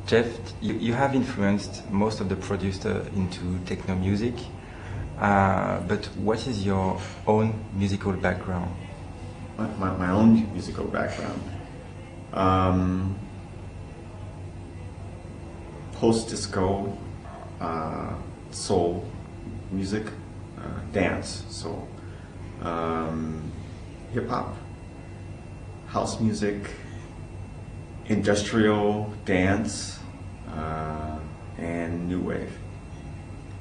Jeff, you have influenced most of the producers into techno music, but what is your own musical background? My own musical background? Post-disco, soul music, dance, soul, hip-hop, house music, industrial dance, and new wave.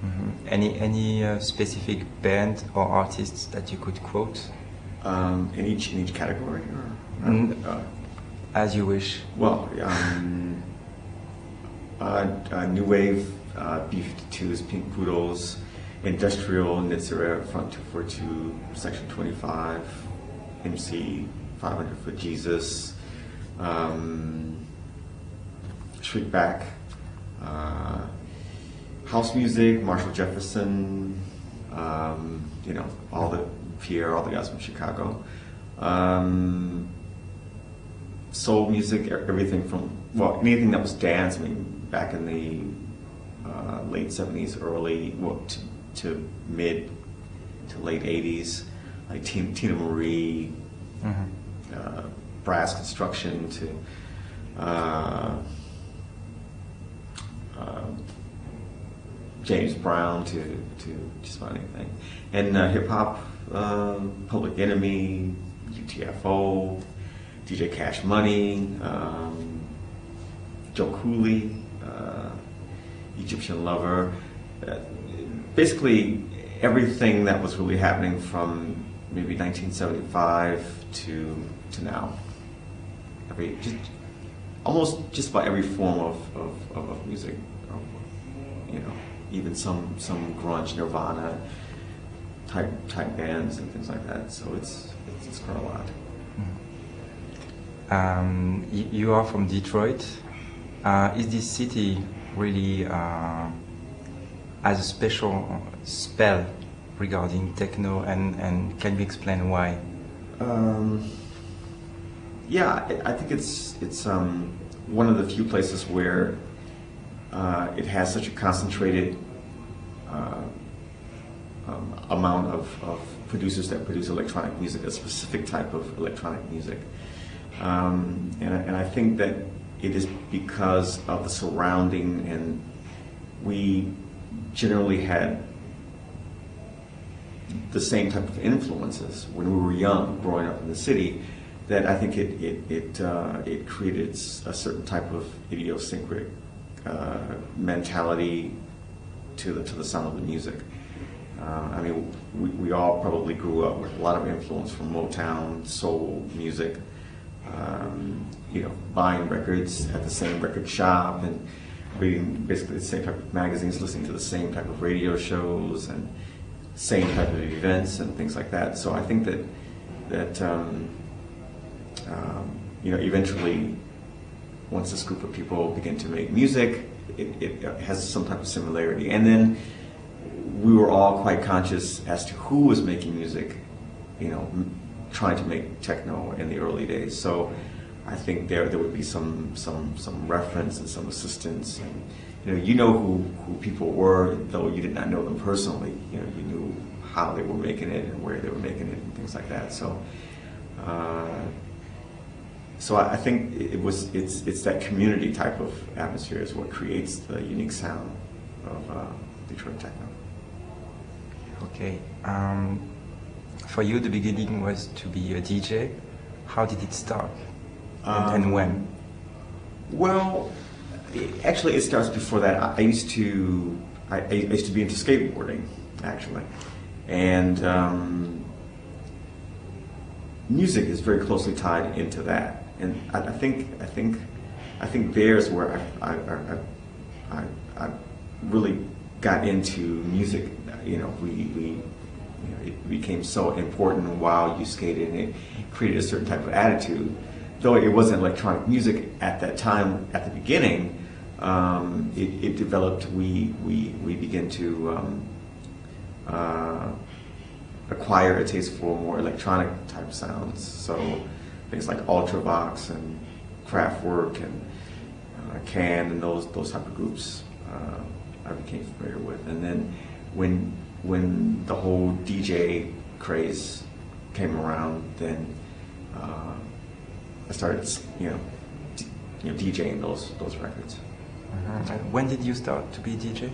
Mm-hmm. Any specific band or artists that you could quote? In each category, or as you wish. Well, new wave, B-52s, Pink Poodles, industrial, Nitzera, Front 242, Section 25, MC, 500 Foot Jesus, Shriekback, house music, Marshall Jefferson, you know, all the Pierre, all the guys from Chicago. Soul music, everything from, well, anything that was dance. I mean, back in the late 70s, early, well, to mid to late 80s, like Tina Marie, mm-hmm. Brass Construction, to James Brown, to just about anything. And hip hop, Public Enemy, UTFO, DJ Cash Money, Joe Cooley, Egyptian Lover, basically everything that was really happening from maybe 1975 to now. Almost just about every form of music, you know, even some grunge, Nirvana type bands and things like that. So it's quite a lot. You are from Detroit. Is this city really has a special spell regarding techno, and can you explain why? Yeah, I think it's one of the few places where it has such a concentrated amount of producers that produce electronic music, a specific type of electronic music. And I think that it is because of the surrounding, and we generally had the same type of influences when we were young, growing up in the city, that I think it created a certain type of idiosyncratic mentality to the sound of the music. I mean, we all probably grew up with a lot of influence from Motown, soul music. You know, buying records at the same record shop and reading basically the same type of magazines, listening to the same type of radio shows and same type of events and things like that. So I think that you know, eventually, once this group of people begin to make music, it has some type of similarity. And then we were all quite conscious as to who was making music, you know, trying to make techno in the early days. So I think there would be some reference and some assistance, and you know who people were, though you did not know them personally. You know, you knew how they were making it and where they were making it and things like that. So so I think it's that community type of atmosphere is what creates the unique sound of Detroit techno. Okay. For you, the beginning was to be a DJ. How did it start? And when? Well, actually, it starts before that. I used to be into skateboarding, actually, and music is very closely tied into that. And I think there's where I really got into music. You know, it became so important while you skated, and it created a certain type of attitude. Though it wasn't electronic music at that time, at the beginning, it developed. We began to acquire a taste for more electronic type sounds. So things like Ultravox and Kraftwerk and Can and those type of groups I became familiar with. And then when the whole DJ craze came around, then I started DJing those records. And when did you start to be DJ?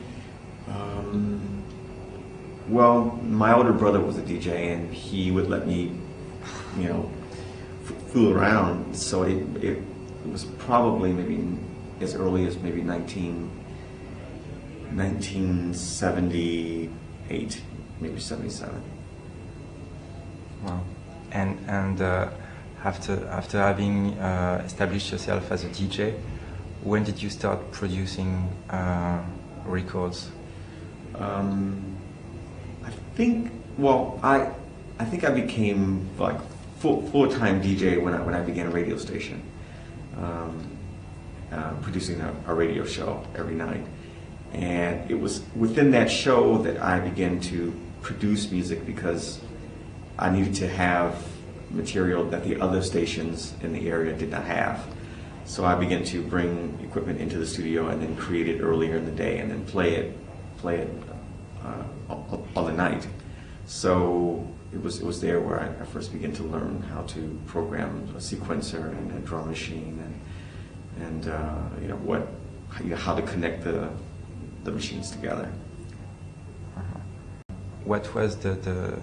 Well, my older brother was a DJ, and he would let me, fool around. So it was probably maybe as early as maybe 1978, maybe 77. Wow. And after having established yourself as a DJ, when did you start producing records? I think I became like full-time DJ when I began a radio station, producing a radio show every night. And it was within that show that I began to produce music because I needed to have material that the other stations in the area did not have. So I began to bring equipment into the studio and then create it earlier in the day and then play it on the night. So it was there where I first began to learn how to program a sequencer and a drum machine and how to connect the machines together. What was the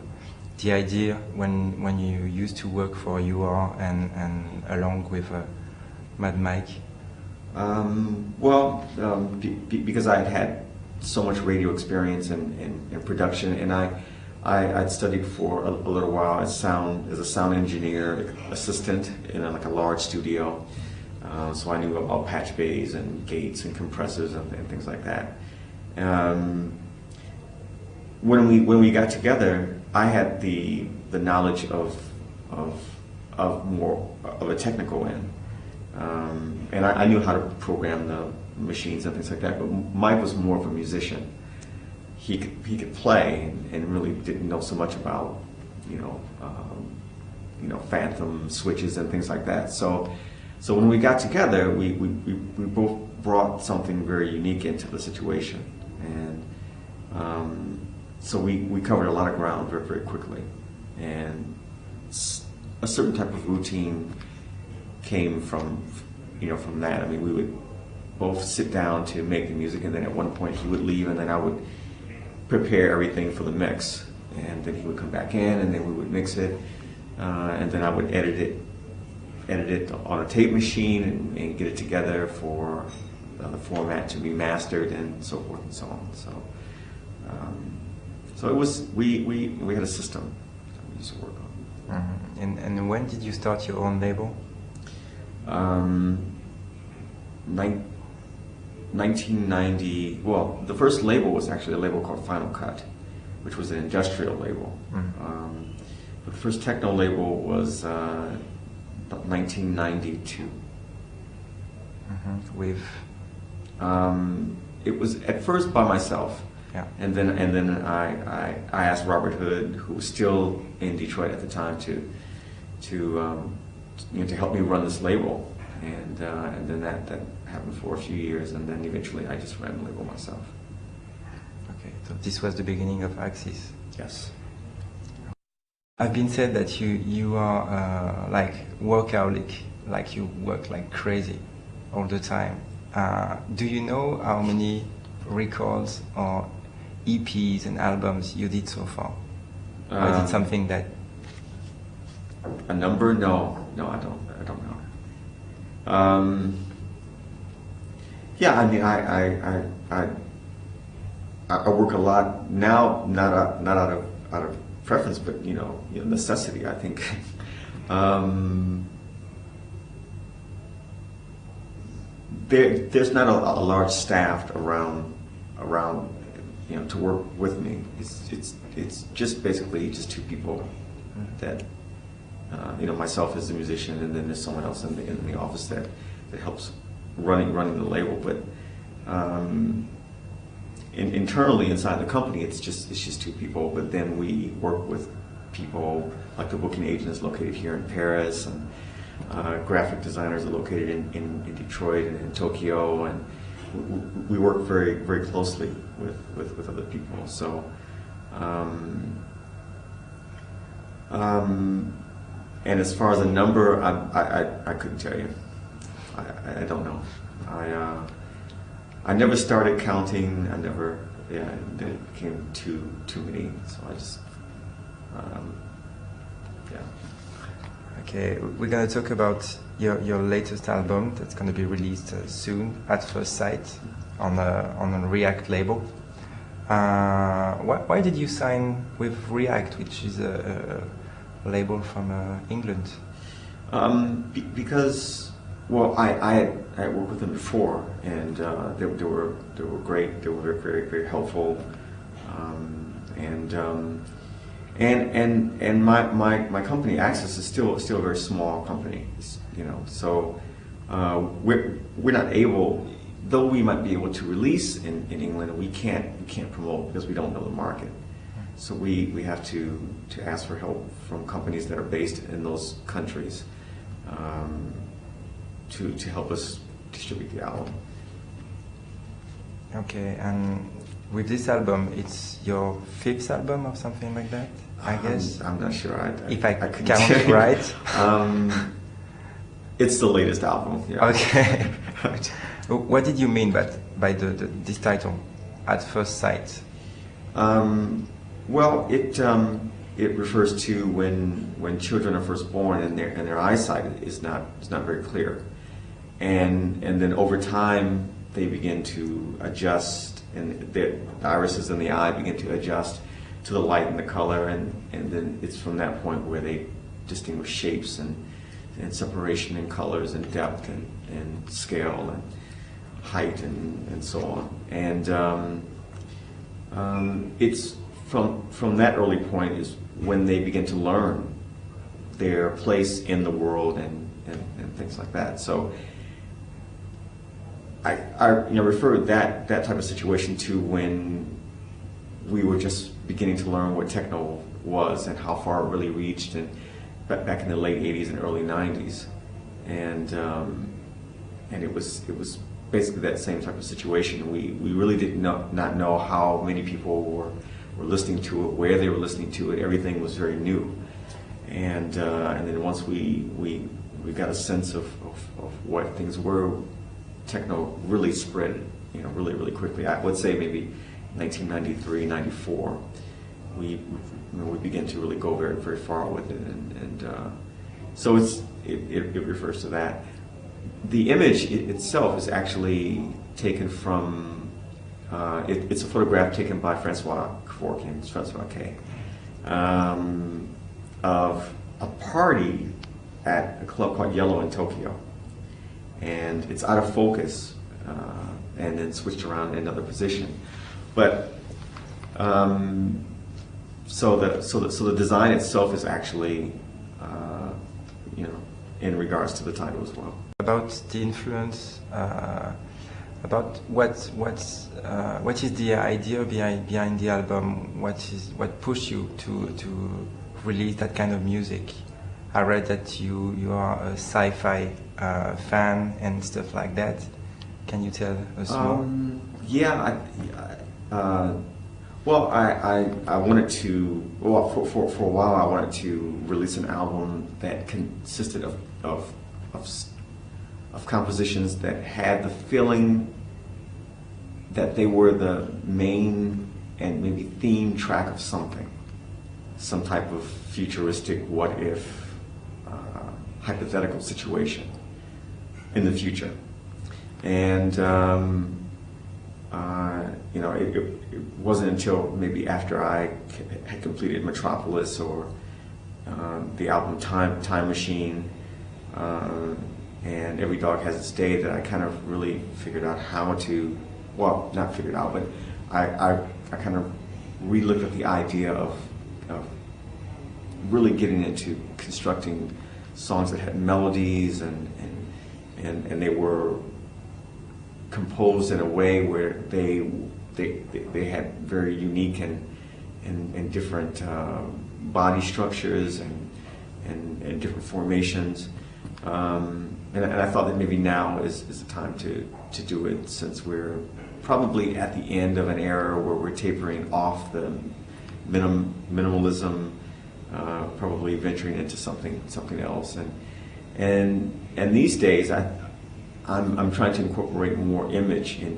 idea when you used to work for UR and along with Mad Mike? Because I had so much radio experience and production, and I'd studied for a little while as a sound engineer assistant in a large studio. So I knew about patch bays and gates and compressors and things like that. When we got together, I had the knowledge of more of a technical end, and I knew how to program the machines and things like that. But Mike was more of a musician. He could play and really didn't know so much about phantom switches and things like that. So when we got together, we both brought something very unique into the situation, and so we covered a lot of ground very, very quickly, and a certain type of routine came from that. I mean, we would both sit down to make the music, and then at one point he would leave, and then I would prepare everything for the mix, and then he would come back in, and then we would mix it, and then I would edit it on a tape machine and get it together for the format to be mastered and so forth and so on. So it was we had a system that we used to work on. Mm-hmm. And when did you start your own label? 1990. Well, the first label was actually a label called Final Cut, which was an industrial label. Mm-hmm. But the first techno label was 1992. Mm-hmm. With it was at first by myself. Yeah. And then I asked Robert Hood, who was still in Detroit at the time, to help me run this label, and then that happened for a few years, and then eventually I just ran the label myself. Okay, so this was the beginning of Axis. Yes. I've been said that you are like workaholic, like you work like crazy all the time. Do you know how many records or EPs and albums you did so far? Or is it something that... A number? No, I don't know. Yeah, I mean, I work a lot now, not out of preference, but necessity, I think. There's not a large staff around to work with me. It's just basically just two people that myself as the musician, and then there's someone else in the office that helps running the label. But internally inside the company, it's just two people. But then we work with people like the booking agent is located here in Paris, and graphic designers are located in Detroit and in Tokyo, and we work very, very closely with other people. So, and as far as a number, I couldn't tell you. I don't know. I never started counting. I never. Yeah, then it became too many. So I just. Yeah. Okay, we're going to talk about your latest album that's going to be released soon, At First Sight, on a React label. Why did you sign with React, which is a label from England? Because, well, I worked with them before, and they were great. They were very, very, very helpful, and my company Access is still a very small company, you know. So we're not able, though we might be able to release in England, we can't promote because we don't know the market. So we have to ask for help from companies that are based in those countries to help us distribute the album. Okay, and with this album, it's your fifth album or something like that, I guess? I'm not sure. If I count it right? It's the latest album. Yeah. Okay. What did you mean by this title, At First Sight? Well, it refers to when children are first born and their eyesight is not very clear, and then over time they begin to adjust, and the irises in the eye begin to adjust to the light and the color, and then it's from that point where they distinguish shapes and separation in colors and depth and scale and height and so on. And it's from that early point is when they begin to learn their place in the world and things like that. So I refer that type of situation to when we were just beginning to learn what techno was and how far it really reached, and back in the late 80s and early 90s, and it was basically that same type of situation. We really did not know how many people were listening to it, where they were listening to it. Everything was very new, and then once we got a sense of what things were, techno really spread, really, really quickly. I would say maybe 1993, 94, we began to really go very, very far with it, and so it refers to that. The image itself is actually taken from, it's a photograph taken by Francois K, of a party at a club called Yellow in Tokyo, and it's out of focus and then switched around in another position, but so the design itself is actually in regards to the title as well. About the influence, about what is the idea behind the album? What pushed you to release that kind of music? I read that you are a sci-fi fan and stuff like that. Can you tell us more? Yeah, well, I wanted to, well, for a while I wanted to release an album that consisted of compositions that had the feeling that they were the main and maybe theme track of something, some type of futuristic what if hypothetical situation in the future. And it wasn't until maybe after I had completed Metropolis or the album Time Machine and Every Dog Has Its Day that I kind of really figured out how to, well, not figured out, but I kind of re-looked at the idea of really getting into constructing songs that had melodies and they were composed in a way where they had very unique and different body structures and different formations. And I thought that maybe now is the time to do it, since we're probably at the end of an era where we're tapering off the minimalism, probably venturing into something else. And these days, I'm trying to incorporate more imagery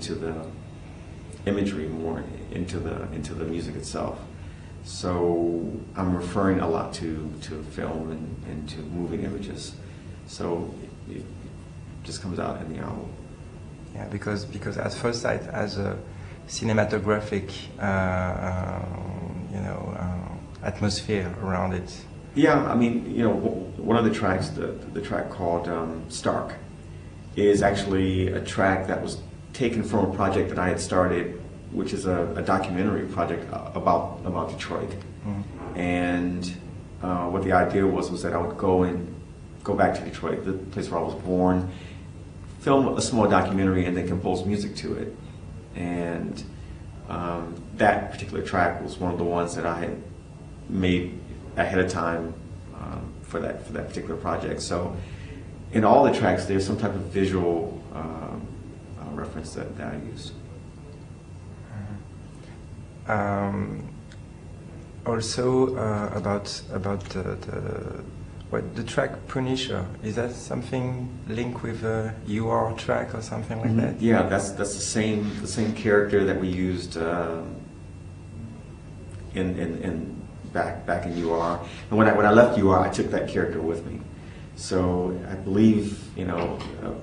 more into the music itself. So I'm referring a lot to film and to moving images. So it just comes out in the album. Yeah, because at first sight, as a cinematographic, atmosphere around it. Yeah, I mean, one of the tracks, the track called Stark, is actually a track that was taken from a project that I had started, which is a documentary project about Detroit. Mm-hmm. And what the idea was that I would go back to Detroit, the place where I was born, film a small documentary, and then compose music to it. And that particular track was one of the ones that I had made ahead of time for that particular project. So in all the tracks, there's some type of visual reference that I used. Also about the track Punisher, is that something linked with a UR track or something like that? Yeah, that's the same character that we used in back in UR. And when I left UR, I took that character with me. So I believe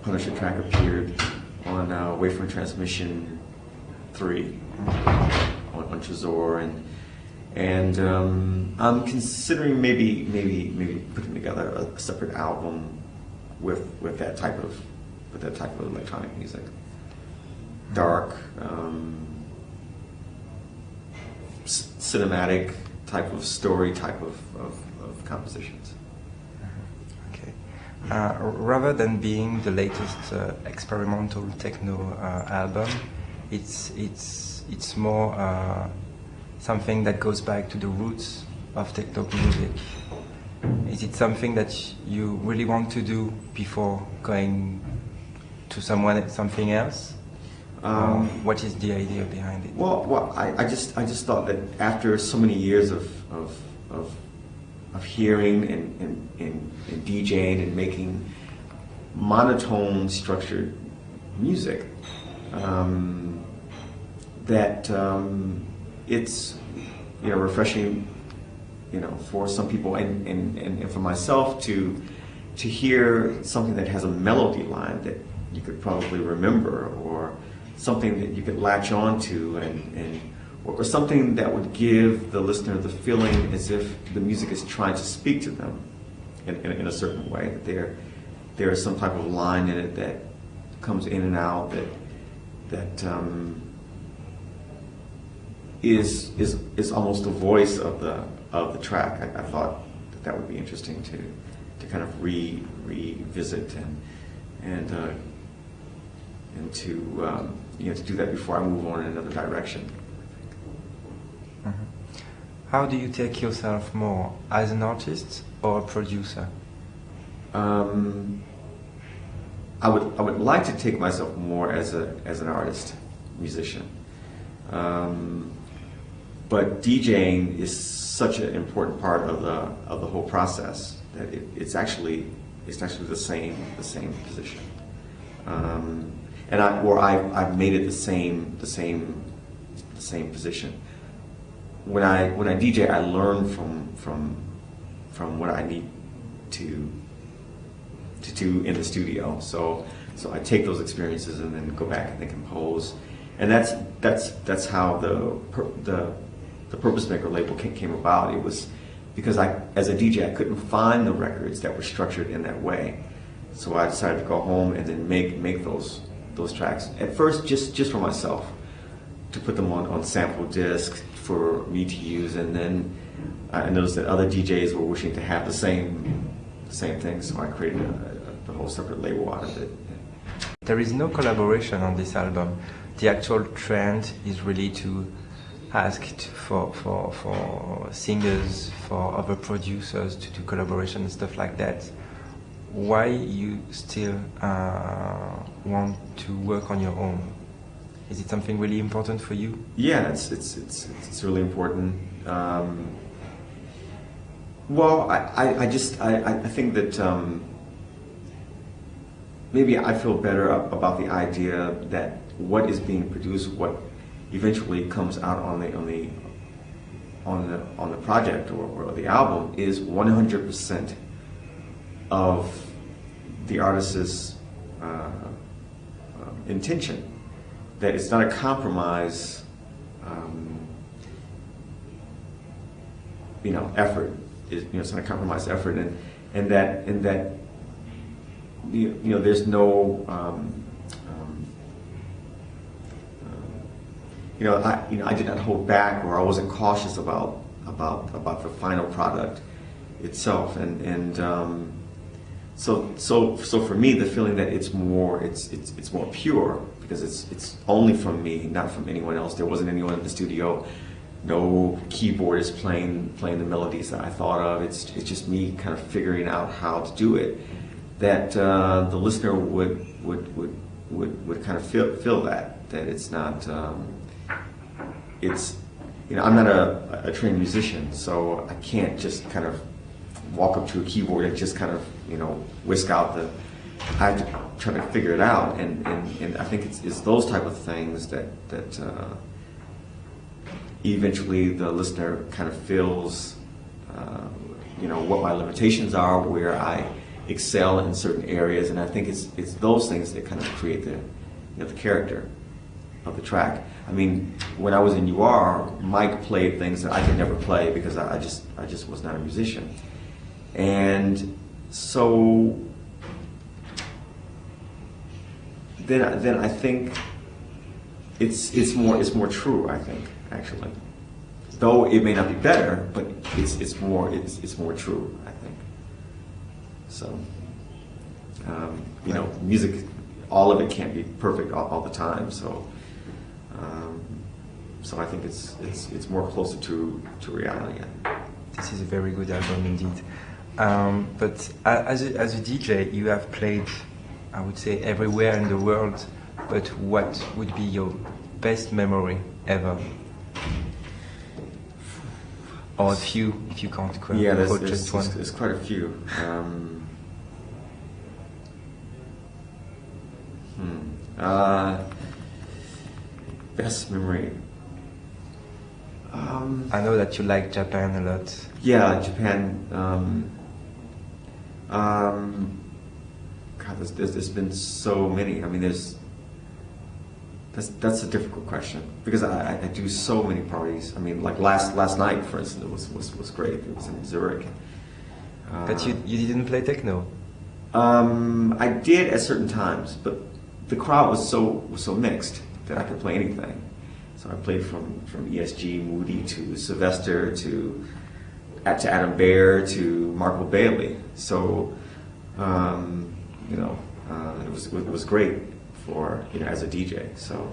Punisher track appeared on Wavefront Transmission 3 on Trezor, and I'm considering maybe putting together a separate album with that type of electronic music, dark, cinematic type of story, type of compositions. Okay. Rather than being the latest experimental techno album, it's more something that goes back to the roots of techno music. Is it something that you really want to do before going to something else? What is the idea behind it? Well, I just thought that after so many years of hearing and DJing and making monotone structured music, that it's refreshing, for some people and for myself to hear something that has a melody line that you could probably remember, or something that you could latch on to, or something that would give the listener the feeling as if the music is trying to speak to them in a certain way, that there is some type of line in it that comes in and out that is almost the voice of the track. I thought that would be interesting to kind of revisit and to do that before I move on in another direction. Mm-hmm. How do you take yourself more, as an artist or a producer? I would like to take myself more as an artist, musician. But DJing is such an important part of the whole process that it's actually the same position. And I've made it the same position. When I DJ, I learn from what I need to do in the studio. So I take those experiences and then go back and then compose. And that's how the Purpose Maker label came about. It was because as a DJ, I couldn't find the records that were structured in that way. So I decided to go home and then make those tracks. At first, just for myself, to put them on sample discs for me to use. And then I noticed that other DJs were wishing to have the same thing. So I created a whole separate label out of it. There is no collaboration on this album. The actual trend is really to ask for singers, for other producers to do collaboration and stuff like that. why you still want to work on your own? Is it something really important for you? Yeah, it's really important. Well, I think that maybe I feel better about the idea that what is being produced, what eventually comes out on the project or the album, is 100% of the artist's intention. That it's not a compromise, effort. It's not a compromised effort, and that there's no I did not hold back, or I wasn't cautious about the final product itself, and so for me, the feeling that it's more pure, because it's only from me, not from anyone else. There wasn't anyone in the studio. No keyboardist playing the melodies that I thought of. It's just me kind of figuring out how to do it. That the listener would kind of feel that it's not. I'm not a trained musician, so I can't just kind of walk up to a keyboard and just kind of whisk out the. I have to try to figure it out, and I think it's those type of things that eventually the listener kind of feels, what my limitations are, where I excel in certain areas, and I think it's those things that kind of create the character of the track. I mean, when I was in UR, Mike played things that I could never play because I just was not a musician, and so then I think it's more true. I think, actually, though it may not be better, but it's more true, I think. So music, all of it can't be perfect all the time. So I think it's more closer to reality. This is a very good album indeed. But as a DJ, you have played, I would say, everywhere in the world. But what would be your best memory ever? Or a few, if you can't quote just one. There's quite a few. Best memory. I know that you like Japan a lot. Yeah, Japan. God, there's been so many. I mean, that's a difficult question because I do so many parties. I mean, like last night, for instance, it was great. It was in Zurich. But you didn't play techno. I did at certain times, but the crowd was so mixed that I could play anything. So I played from ESG, Moody to Sylvester to Adam Baer to Marco Bailey. So it was great for as a DJ. So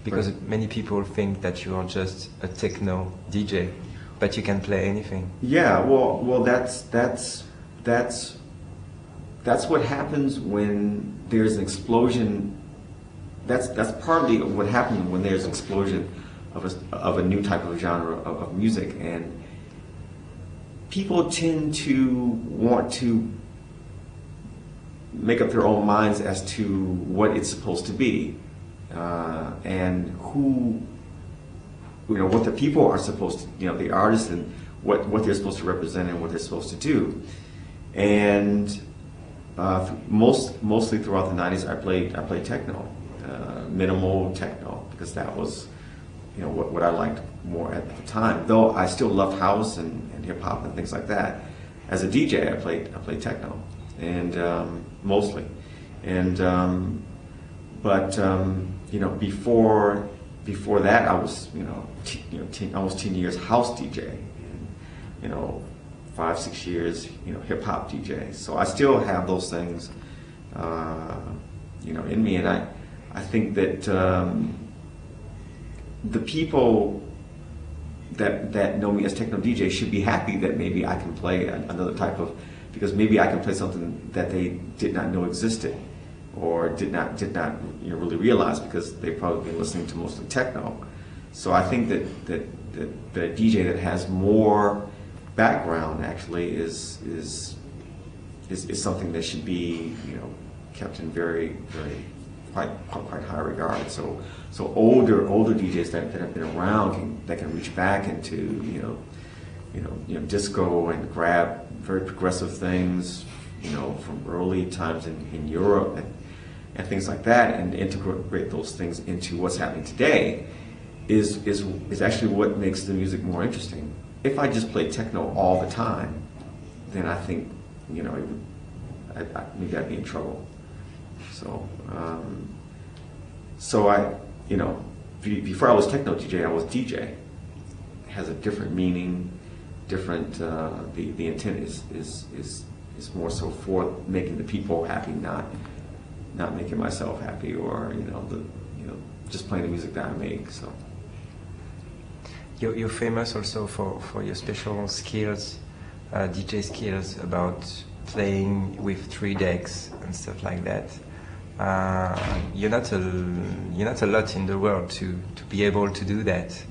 because many people think that you are just a techno DJ, but you can play anything. Yeah, well, that's what happens when there's an explosion. That's partly what happens when there's an explosion of a new type of genre of music, and people tend to want to make up their own minds as to what it's supposed to be, and what the people are supposed to, the artists, and what they're supposed to represent and what they're supposed to do. And mostly throughout the 90s, I played techno, minimal techno, because that was what I liked more at the time. Though I still loved house and hip hop and things like that. As a DJ, I played techno, and mostly, and before that, I was almost 10 years house DJ, and 5-6 years hip hop DJ. So I still have those things in me, and I think that the people that know me as techno DJ should be happy that maybe I can play another type of, because maybe I can play something that they did not know existed, or did not really realize, because they've probably been listening to mostly techno. So I think that a DJ that has more background actually is something that should be, you know, kept in very quite high regard. So older DJs that have been around that can reach back into you know disco and grab very progressive things, you know, from early times in Europe and things like that, and integrate those things into what's happening today is actually what makes the music more interesting. If I just play techno all the time, then I think, you know, maybe I'd be in trouble. So I, you know, before I was techno DJ, I was DJ. It has a different meaning, different. The intent is more so for making the people happy, not making myself happy, or just playing the music that I make. So you're famous also for your special skills, DJ skills, about playing with 3 decks and stuff like that. You're not a lot in the world to be able to do that.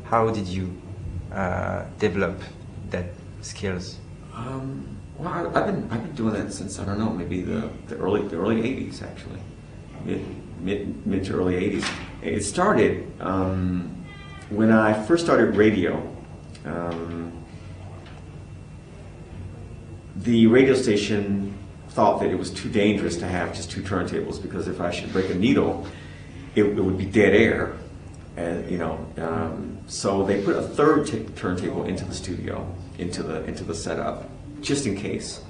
How did you develop that skills? Well, I've been doing that since, I don't know, maybe the early 80s, actually, mid to early 80s. It started when I first started radio. The radio station thought that it was too dangerous to have just 2 turntables, because if I should break a needle, it would be dead air, and so they put a 3rd turntable into the studio, into the setup, just in case.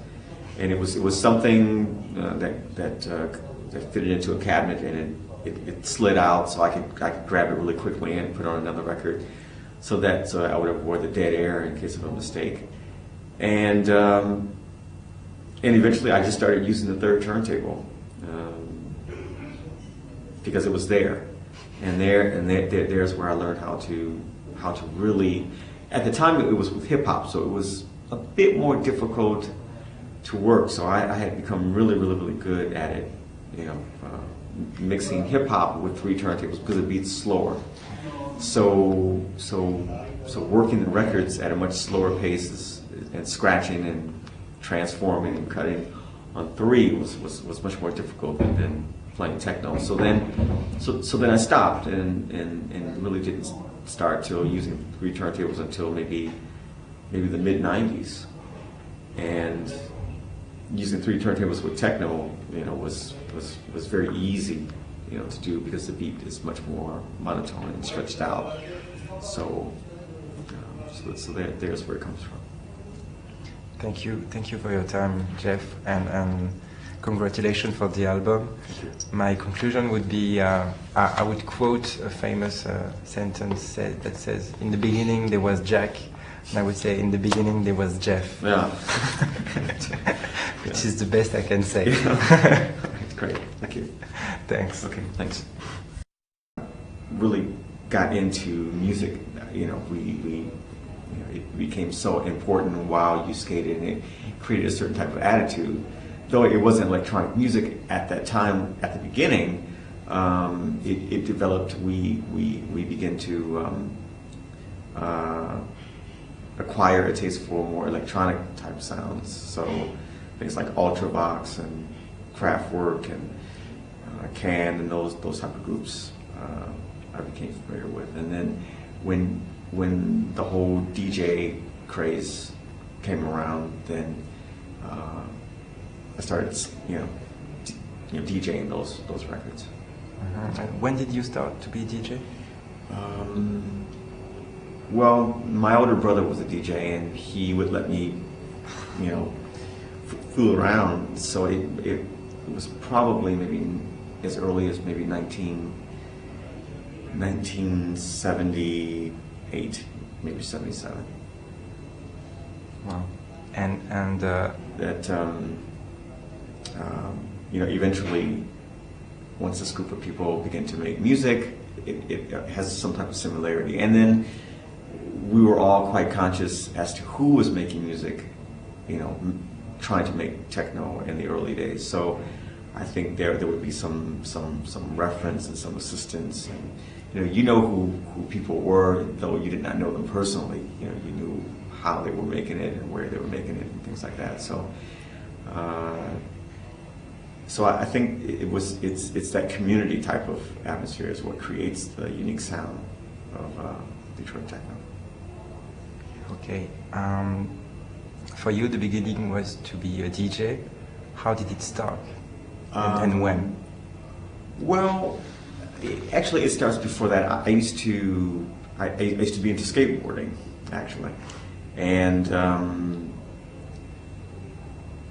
And it was something that fitted into a cabinet, and it slid out, so I could grab it really quickly and put on another record, so I would avoid the dead air in case of a mistake. And eventually I just started using the 3rd turntable because it was there, and there's where I learned how to really. At the time it was with hip hop, so it was a bit more difficult to work. So I had become really good at it, mixing hip hop with 3 turntables, because it beats slower. So working the records at a much slower pace and scratching and transforming and cutting on 3 was much more difficult than playing techno. So then I stopped and really didn't start till using 3 turntables until maybe the mid '90s. And using 3 turntables with techno, was very easy, to do, because the beat is much more monotone and stretched out. So there's where it comes from. Thank you for your time, Jeff, and congratulations for the album. My conclusion would be, I would quote a famous sentence that says, "In the beginning there was Jack," and I would say, "In the beginning there was Jeff." Yeah. Which is the best I can say. Great, thank you. Thanks. Okay, thanks. Really got into music, it became so important while you skated, and it created a certain type of attitude. Though it wasn't electronic music at that time, at the beginning, it developed. We began to acquire a taste for more electronic type sounds. So things like Ultravox and Kraftwerk and Can and those type of groups I became familiar with. And then when the whole DJ craze came around, then I started, DJing those records. And when did you start to be a DJ? Well, my older brother was a DJ, and he would let me, fool around. So it was probably maybe as early as maybe 1978, maybe 77. Wow. And that eventually, once this group of people began to make music, it has some type of similarity. And then we were all quite conscious as to who was making music, trying to make techno in the early days. So I think there would be some reference and some assistance, and you know who people were, though you did not know them personally. You knew how they were making it and where they were making it and things like that. So I think it's that community type of atmosphere is what creates the unique sound of Detroit techno. Okay. For you, the beginning was to be a DJ. How did it start? And when? Well, actually, it starts before that. I used to be into skateboarding, actually, and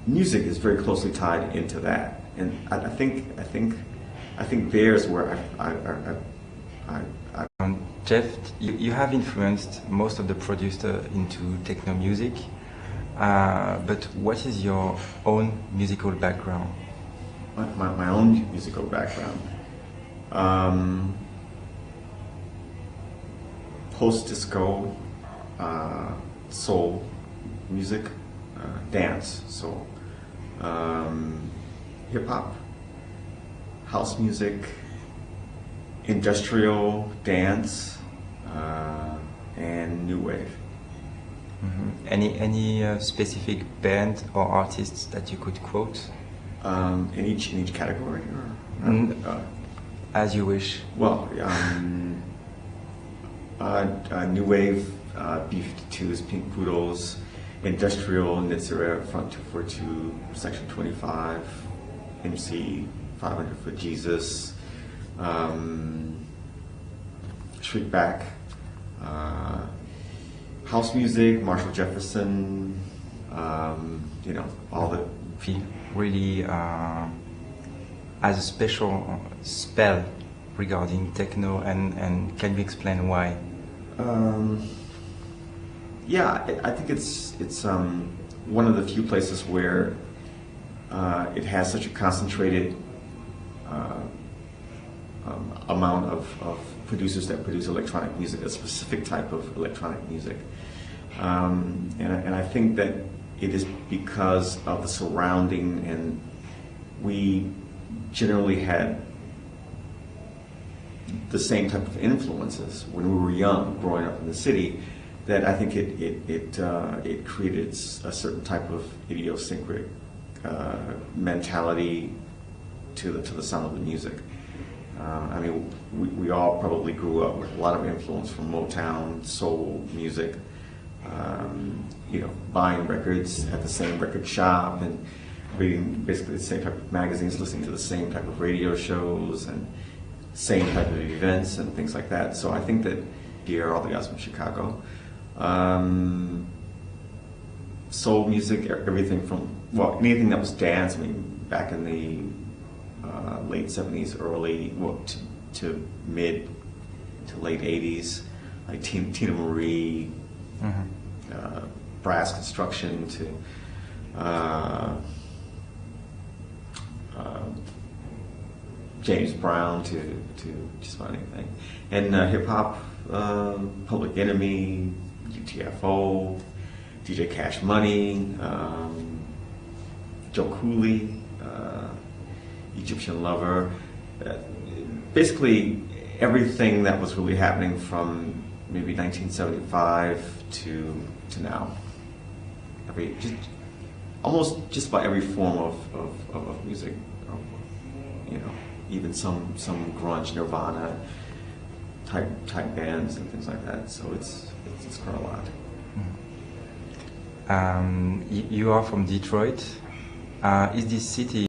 music is very closely tied into that. And I think there's where Jeff, you have influenced most of the producers into techno music, but what is your own musical background? My own musical background. Post-disco, soul music, dance, soul, hip-hop, house music, industrial dance, and new wave. Mm-hmm. Any specific band or artists that you could quote? In each category, or as you wish. Well, new wave, B-52s, Pink Poodles, industrial, Nitzera, Front 242, Section 25, MC, 500 Foot Jesus, Shriekback, house music, Marshall Jefferson, all the. Really has a special spell regarding techno, and can you explain why? Yeah, I think it's one of the few places where it has such a concentrated amount of producers that produce electronic music, a specific type of electronic music, and I think that it is because of the surrounding, and we generally had the same type of influences when we were young, growing up in the city, that I think it created a certain type of idiosyncratic mentality to the sound of the music. I mean, we all probably grew up with a lot of influence from Motown, soul music. Buying records at the same record shop and reading basically the same type of magazines, listening to the same type of radio shows and same type of events and things like that. So I think that here, all the guys from Chicago, soul music, everything from, anything that was dance. I mean, back in the late 70s, early to mid to late 80s, like Tina Marie, brass construction to James Brown to just about anything, and hip hop, Public Enemy, UTFO, DJ Cash Money, Joe Cooley, Egyptian Lover, basically everything that was really happening from maybe 1975 to now. Almost just about every form of music, even some grunge, Nirvana type bands and things like that. So it's quite a lot. You are from Detroit. Is this city